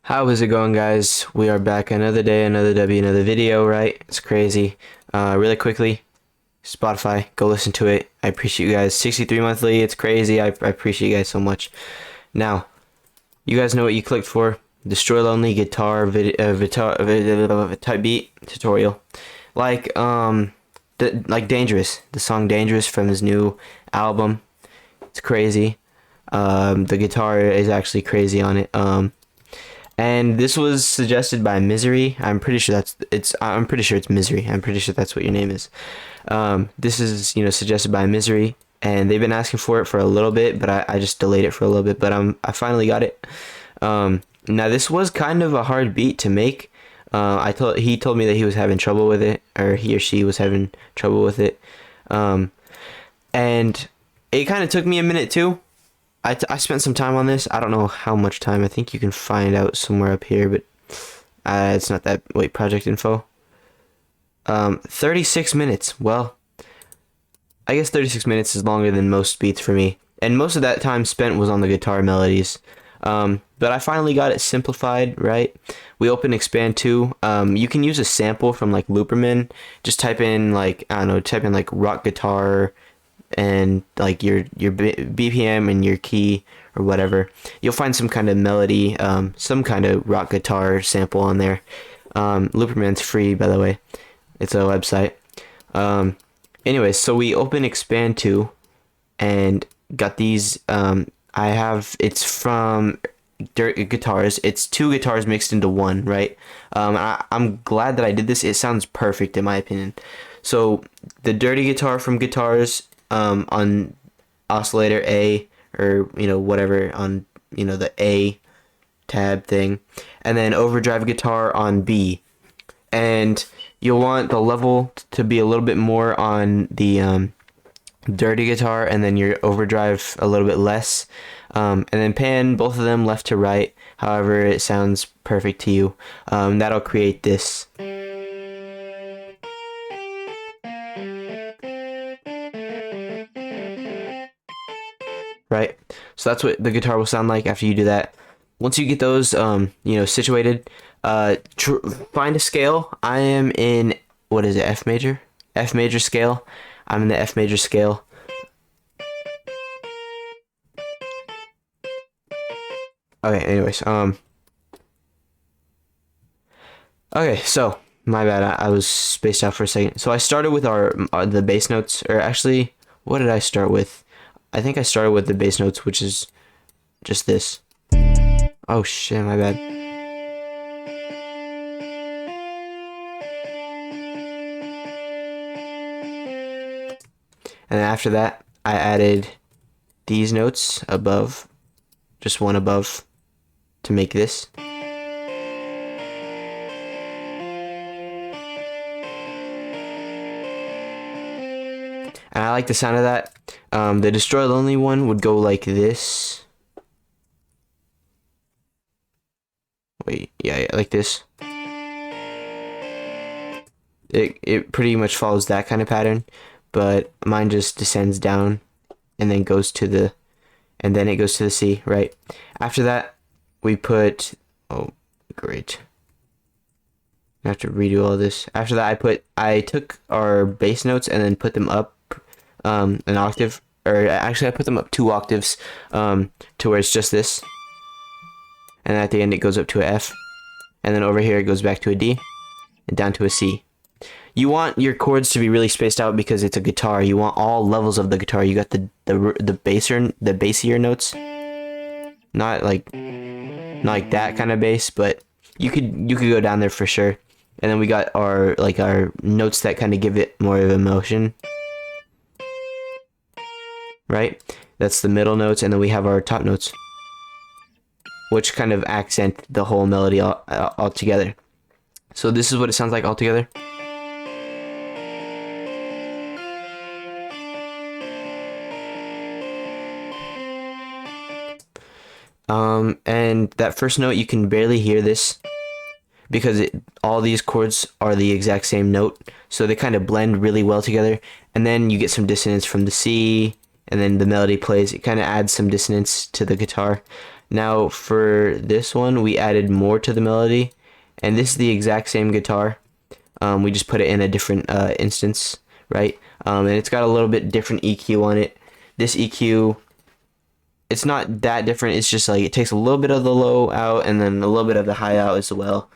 How is it going, guys? We are back another day, another W, another video, right? It's crazy. Really quickly, Spotify, go listen to it. I appreciate you guys. 63 monthly, it's crazy. I appreciate you guys so much. Now, you guys know what you clicked for. Destroy Lonely guitar type beat tutorial. Like Dangerous. The song Dangerous from his new album. It's crazy. The guitar is actually crazy on it. And this was suggested by Misery. I'm pretty sure it's Misery. I'm pretty sure that's what your name is. This is, suggested by Misery, and they've been asking for it for a little bit, but I just delayed it for a little bit, but I finally got it. Now this was kind of a hard beat to make. He told me that he was having trouble with it, or he or she was having trouble with it. And it kind of took me a minute too. I spent some time on this. I don't know how much time. I think you can find out somewhere up here, but it's not that. Wait, project info. 36 minutes. Well, I guess 36 minutes is longer than most beats for me. And most of that time spent was on the guitar melodies. But I finally got it simplified, right? We open Expand 2. You can use a sample from like Looperman. Just type in like, I don't know, type in like rock guitar and like your BPM and your key or whatever. You'll find some kind of melody, some kind of rock guitar sample on there. Looperman's free, by the way. It's a website. Anyways, so we open Expand 2 and got these. It's from Dirt Guitars. It's two guitars mixed into one, right? I'm glad that I did this. It sounds perfect in my opinion. So the dirty guitar from Guitars, on oscillator A, or whatever on the A tab thing, and then overdrive guitar on B. And you'll want the level to be a little bit more on the dirty guitar, and then your overdrive a little bit less, and then pan both of them left to right, however it sounds perfect to you. That'll create this. Right, so that's what the guitar will sound like after you do that. Once you get those situated, find a scale. I am in, what is it, F major scale. I'm in the F major scale. Okay, anyways, okay, so my bad, I was spaced out for a second. So I started with the bass notes, or actually, what did I start with? I think I started with the bass notes, which is just this. Oh shit, my bad. And then after that, I added these notes above, just one above, to make this. And I like the sound of that. The Destroy Lonely one would go like this. Wait, yeah, like this. It pretty much follows that kind of pattern, but mine just descends down and then goes to the, and then it goes to the C, right? After that, we put, oh, great. I have to redo all this. After that, I took our bass notes and then put them up an octave, or actually I put them up 2 octaves, to where it's just this. And at the end it goes up to a F, and then over here it goes back to a D, and down to a C. You want your chords to be really spaced out because it's a guitar. You want all levels of the guitar. You got the bassier notes, not like that kind of bass, but you could go down there for sure. And then we got our notes that kind of give it more of emotion, right? That's the middle notes, and then we have our top notes, which kind of accent the whole melody all together. So this is what it sounds like all together. And that first note, you can barely hear this because all these chords are the exact same note, so they kind of blend really well together. And then you get some dissonance from the C, and then the melody plays. It kind of adds some dissonance to the guitar. Now for this one, we added more to the melody, and this is the exact same guitar. We just put it in a different instance, right? And it's got a little bit different EQ on it. This EQ, it's not that different. It's just like it takes a little bit of the low out and then a little bit of the high out as well.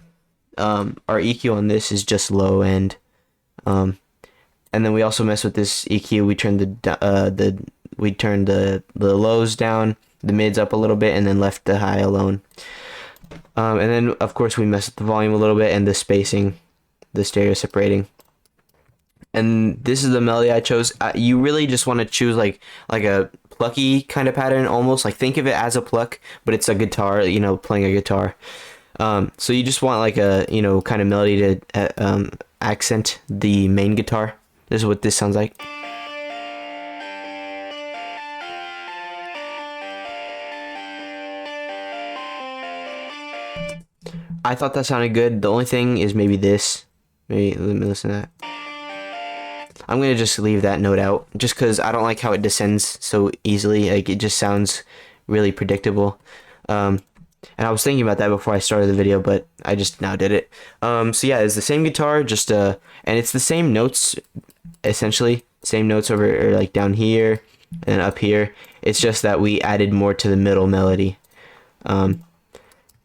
Our EQ on this is just low end. And then we also mess with this EQ. We turned the lows down, the mids up a little bit, and then left the high alone. And then of course we mess with the volume a little bit and the spacing, the stereo separating. And this is the melody I chose. You really just want to choose like a plucky kind of pattern, almost like think of it as a pluck, but it's a guitar, you know, playing a guitar. So you just want like a, you know, kind of melody to accent the main guitar. This is what this sounds like. I thought that sounded good. The only thing is maybe this. Maybe let me listen to that. I'm gonna just leave that note out, just because I don't like how it descends so easily. Like, it just sounds really predictable. And I was thinking about that before I started the video, but I just now did it. So yeah, it's the same guitar, just and it's the same notes, essentially. Same notes over, or like down here and up here. It's just that we added more to the middle melody.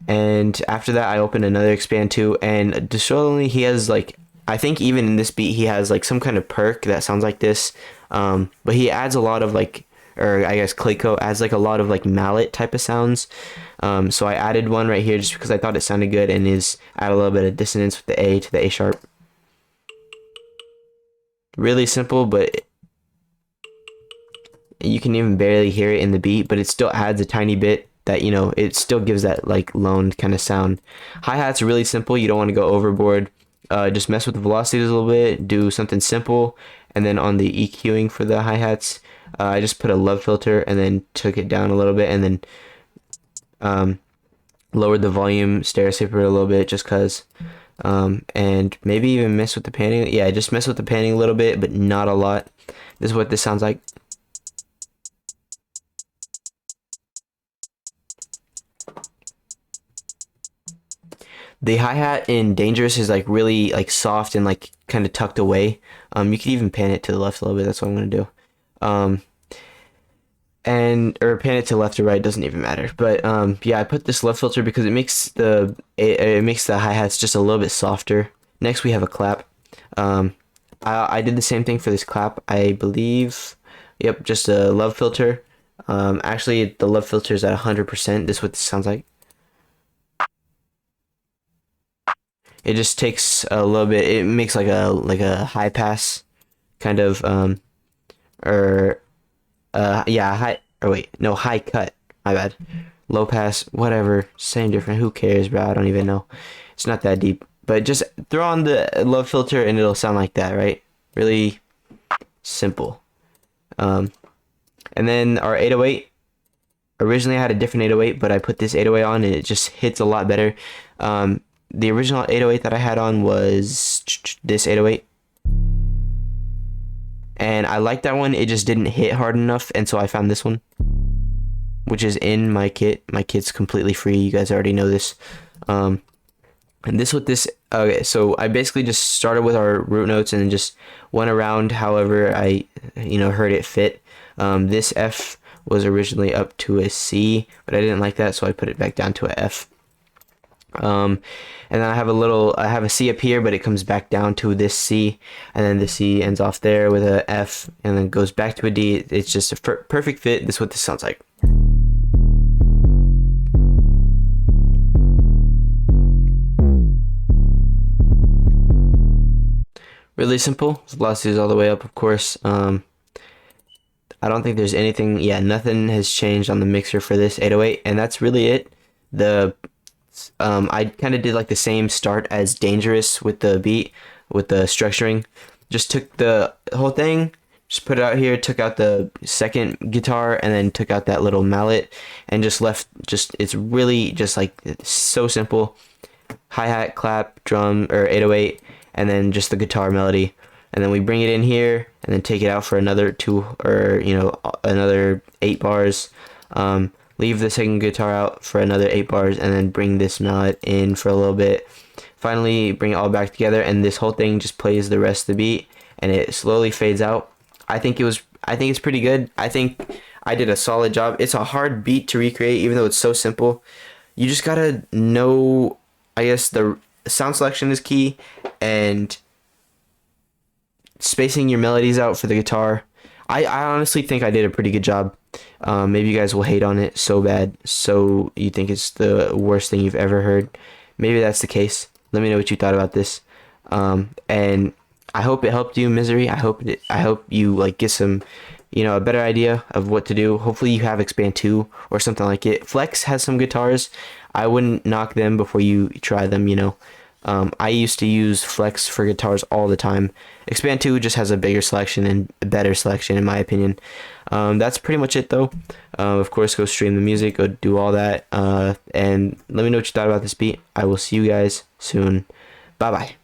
And after that, I opened another expand too, and DESTROYLONELY, he has like, I think even in this beat, he has like some kind of perk that sounds like this. But he adds a lot of like, or I guess CLAYCO adds like a lot of like mallet type of sounds. So I added one right here just because I thought it sounded good, and add a little bit of dissonance with the A to the A sharp. Really simple, but you can even barely hear it in the beat, but it still adds a tiny bit that, you know, it still gives that like lone kind of sound. Hi-hats are really simple. You don't want to go overboard. Just mess with the velocities a little bit, do something simple, and then on the EQing for the hi-hats, I just put a love filter and then took it down a little bit, and then lowered the volume, stereo separated a little bit just cause, and maybe even mess with the panning. Yeah, just mess with the panning a little bit, but not a lot. This is what this sounds like. The hi-hat in Dangerous is like really like soft and like kind of tucked away. You could even pan it to the left a little bit. That's what I'm gonna do. Or pan it to left or right, doesn't even matter. But yeah, I put this left filter because it makes the hi-hats just a little bit softer. Next we have a clap. I did the same thing for this clap, I believe. Yep, just a love filter. Actually the love filter is at 100%. This is what this sounds like. It just takes a little bit. It makes like a high pass kind of high cut. My bad. Low pass, whatever, same different. Who cares, bro? I don't even know. It's not that deep. But just throw on the love filter and it'll sound like that, right? Really simple. And then our 808. Originally I had a different 808, but I put this 808 on and it just hits a lot better. The original 808 that I had on was this 808, and I liked that one. It just didn't hit hard enough, and so I found this one, which is in my kit. My kit's completely free. You guys already know this. And this with this. Okay, so I basically just started with our root notes and then just went around however I, heard it fit. This F was originally up to a C, but I didn't like that, so I put it back down to a F. And then I have a C up here, but it comes back down to this C, and then the C ends off there with a F, and then goes back to a D. It's just a perfect fit. This is what this sounds like. Really simple. Velocities all the way up, of course. I don't think there's anything. Yeah, nothing has changed on the mixer for this 808, and that's really it. I kind of did like the same start as Dangerous with the beat, with the structuring. Just took the whole thing, just put it out here, took out the second guitar, and then took out that little mallet, and just left, it's really just like so simple. Hi-hat, clap, drum, or 808, and then just the guitar melody. And then we bring it in here, and then take it out for another another 8 bars. leave the second guitar out for another 8 bars, and then bring this mallet in for a little bit. Finally bring it all back together, and this whole thing just plays the rest of the beat, and it slowly fades out. I think it's pretty good. I think I did a solid job. It's a hard beat to recreate, even though it's so simple. You just gotta know, I guess, the sound selection is key, and spacing your melodies out for the guitar. I honestly think I did a pretty good job. Maybe you guys will hate on it so bad, so you think it's the worst thing you've ever heard. Maybe that's the case. Let me know what you thought about this. And I hope it helped you, Misery. I hope you like get some, a better idea of what to do. Hopefully you have Expand 2 or something like it. Flex has some guitars. I wouldn't knock them before you try them, I used to use Flex for guitars all the time. Expand 2 just has a bigger selection and a better selection in my opinion. That's pretty much it though. Of course, go stream the music, go do all that, and let me know what you thought about this beat. I will see you guys soon. Bye bye.